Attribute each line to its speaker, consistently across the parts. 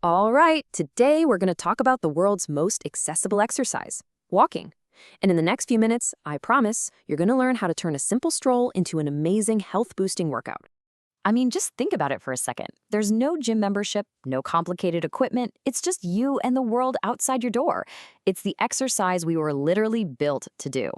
Speaker 1: All right, today we're going to talk about the world's most accessible exercise, walking. And in the next few minutes, I promise, you're going to learn how to turn a simple stroll into an amazing health-boosting workout. I mean, just think about it for a second. There's no gym membership, no complicated equipment. It's just you and the world outside your door. It's the exercise we were literally built to do.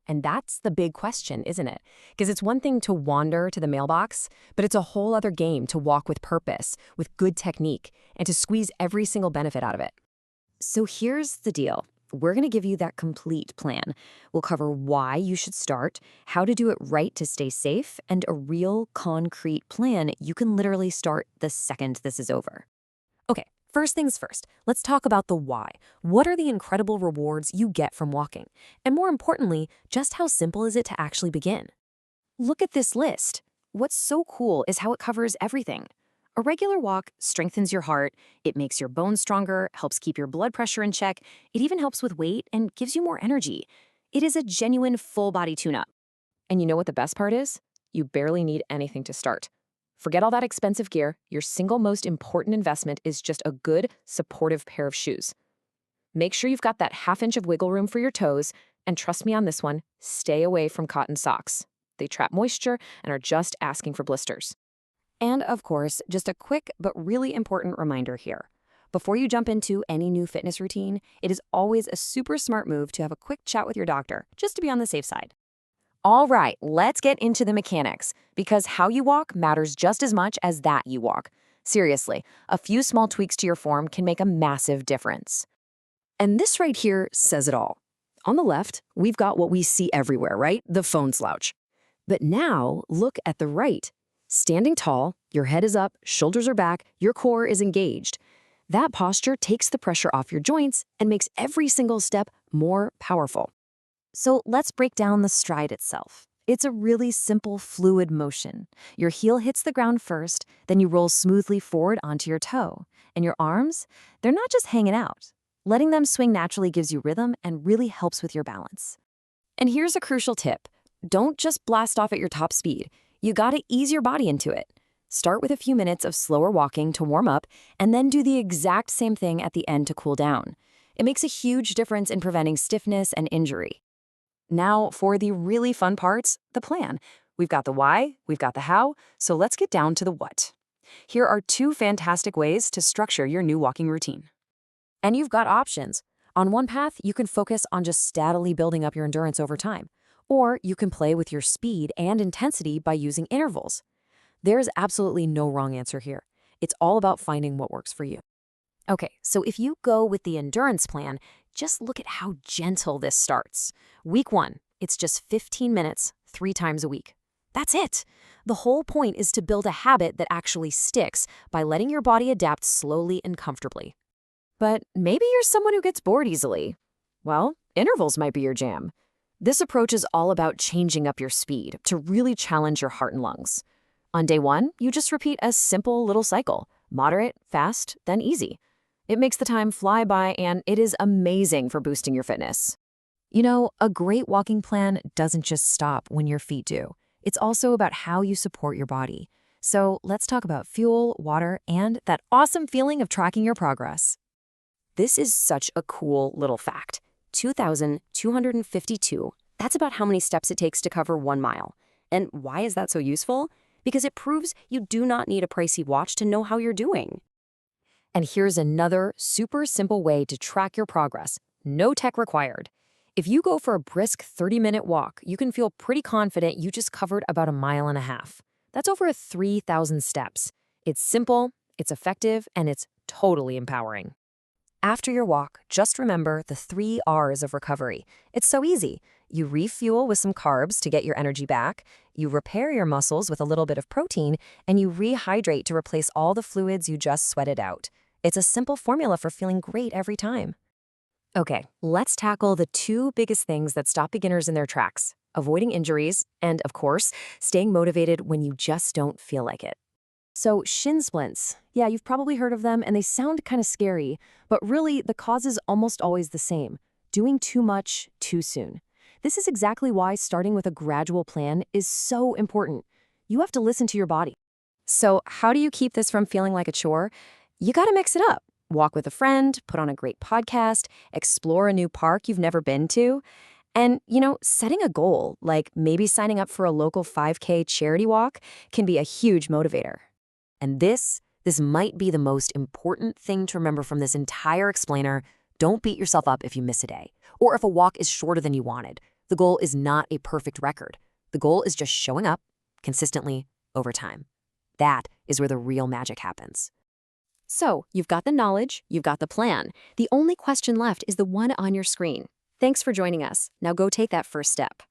Speaker 1: And that's the big question, isn't it? Because it's one thing to wander to the mailbox, but it's a whole other game to walk with purpose, with good technique, and to squeeze every single benefit out of it. So here's the deal. We're going to give you that complete plan. We'll cover why you should start, how to do it right to stay safe, and a real concrete plan you can literally start the second this is over. Okay, first things first, let's talk about the why. What are the incredible rewards you get from walking? And more importantly, just how simple is it to actually begin? Look at this list. What's so cool is how it covers everything. A regular walk strengthens your heart, it makes your bones stronger, helps keep your blood pressure in check, it even helps with weight and gives you more energy. It is a genuine full-body tune-up. And you know what the best part is? You barely need anything to start. Forget all that expensive gear. Your single most important investment is just a good, supportive pair of shoes. Make sure you've got that half-inch of wiggle room for your toes, and trust me on this one, stay away from cotton socks. They trap moisture and are just asking for blisters. And of course, just a quick but really important reminder here. Before you jump into any new fitness routine, it is always a super smart move to have a quick chat with your doctor, just to be on the safe side. All right, let's get into the mechanics, because how you walk matters just as much as that you walk. Seriously, a few small tweaks to your form can make a massive difference. And this right here says it all. On the left, we've got what we see everywhere, right? The phone slouch. But now, look at the right. Standing tall, your head is up, shoulders are back, your core is engaged. That posture takes the pressure off your joints and makes every single step more powerful. So let's break down the stride itself. It's a really simple, fluid motion. Your heel hits the ground first, then you roll smoothly forward onto your toe. And your arms, they're not just hanging out. Letting them swing naturally gives you rhythm and really helps with your balance. And here's a crucial tip. Don't just blast off at your top speed. You gotta ease your body into it. Start with a few minutes of slower walking to warm up, and then do the exact same thing at the end to cool down. It makes a huge difference in preventing stiffness and injury. Now, for the really fun parts, the plan. We've got the why, we've got the how, so let's get down to the what. Here are two fantastic ways to structure your new walking routine. And you've got options. On one path, you can focus on just steadily building up your endurance over time. Or you can play with your speed and intensity by using intervals. There's absolutely no wrong answer here. It's all about finding what works for you. Okay, so if you go with the endurance plan, just look at how gentle this starts. Week 1, it's just 15 minutes, 3 times a week. That's it. The whole point is to build a habit that actually sticks by letting your body adapt slowly and comfortably. But maybe you're someone who gets bored easily. Well, intervals might be your jam. This approach is all about changing up your speed to really challenge your heart and lungs. On day 1, you just repeat a simple little cycle, moderate, fast, then easy. It makes the time fly by, and it is amazing for boosting your fitness. You know, a great walking plan doesn't just stop when your feet do. It's also about how you support your body. So let's talk about fuel, water, and that awesome feeling of tracking your progress. This is such a cool little fact. 2,252. That's about how many steps it takes to cover 1 mile. And why is that so useful? Because it proves you do not need a pricey watch to know how you're doing. And here's another super simple way to track your progress. No tech required. If you go for a brisk 30-minute walk, you can feel pretty confident you just covered about 1.5 miles. That's over 3,000 steps. It's simple, it's effective, and it's totally empowering. After your walk, just remember the 3 R's of recovery. It's so easy. You refuel with some carbs to get your energy back, you repair your muscles with a little bit of protein, and you rehydrate to replace all the fluids you just sweated out. It's a simple formula for feeling great every time. Okay, let's tackle the 2 biggest things that stop beginners in their tracks: avoiding injuries and, of course, staying motivated when you just don't feel like it. So shin splints, yeah, you've probably heard of them and they sound kind of scary, but really the cause is almost always the same: doing too much too soon. This is exactly why starting with a gradual plan is so important. You have to listen to your body. So how do you keep this from feeling like a chore? You gotta mix it up. Walk with a friend, put on a great podcast, explore a new park you've never been to. And, setting a goal, like maybe signing up for a local 5K charity walk, can be a huge motivator. And this might be the most important thing to remember from this entire explainer. Don't beat yourself up if you miss a day, or if a walk is shorter than you wanted. The goal is not a perfect record. The goal is just showing up consistently over time. That is where the real magic happens. So, you've got the knowledge, you've got the plan. The only question left is the one on your screen. Thanks for joining us. Now go take that first step.